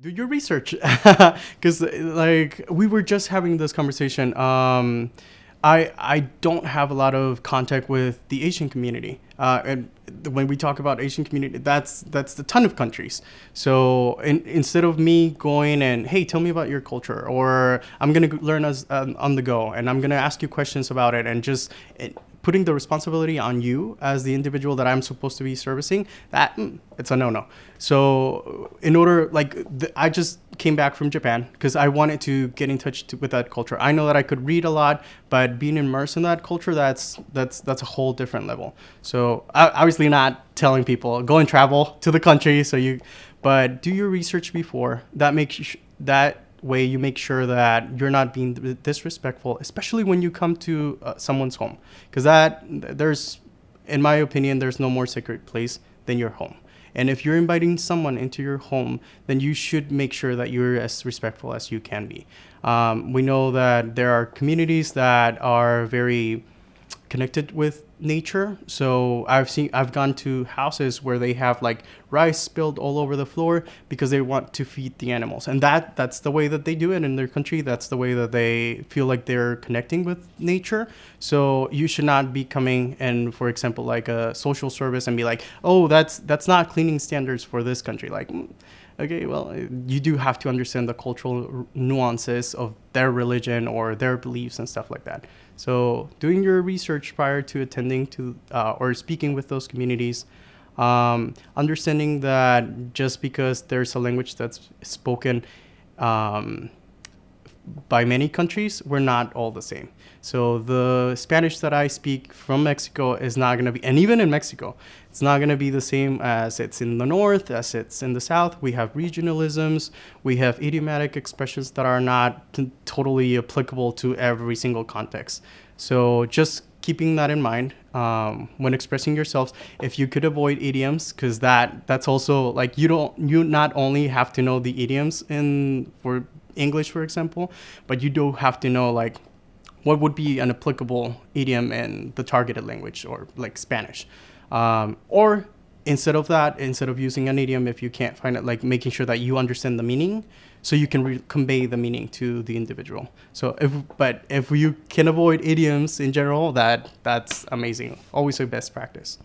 Do your research, because like we were just having this conversation. I don't have a lot of contact with the Asian community, and when we talk about Asian community, that's a ton of countries. So instead of me going and, hey, tell me about your culture, or I'm gonna learn as on the go, and I'm gonna ask you questions about it, and just putting the responsibility on you as the individual that I'm supposed to be servicing, that it's a no-no. So in order, like, I just came back from Japan because I wanted to get in touch with that culture. I know that I could read a lot, but being immersed in that culture, that's a whole different level. So obviously not telling people go and travel to the country. But do your research before. That way you make sure that you're not being disrespectful, especially when you come to someone's home, because in my opinion, there's no more sacred place than your home. And if you're inviting someone into your home, then you should make sure that you're as respectful as you can be. We know that there are communities that are very connected with nature. So I've gone to houses where they have like rice spilled all over the floor because they want to feed the animals. And that's the way that they do it in their country. That's the way that they feel like they're connecting with nature. So you should not be coming and, for example, like a social service and be like, oh, that's not cleaning standards for this country. Like, okay, well, you do have to understand the cultural nuances of their religion or their beliefs and stuff like that. So doing your research prior to attending to or speaking with those communities, understanding that just because there's a language that's spoken by many countries, we're not all the same. So the Spanish that I speak from Mexico is not going to be, and even in Mexico, it's not going to be the same as it's in the north, as it's in the south. We have regionalisms, we have idiomatic expressions that are not totally applicable to every single context. So just keeping that in mind when expressing yourselves, if you could avoid idioms, because that's also like you not only have to know the idioms for English, for example, but you do have to know like what would be an applicable idiom in the targeted language or like Spanish. Or instead of using an idiom, if you can't find it, like making sure that you understand the meaning so you can convey the meaning to the individual. So if you can avoid idioms in general, that's amazing. Always a best practice.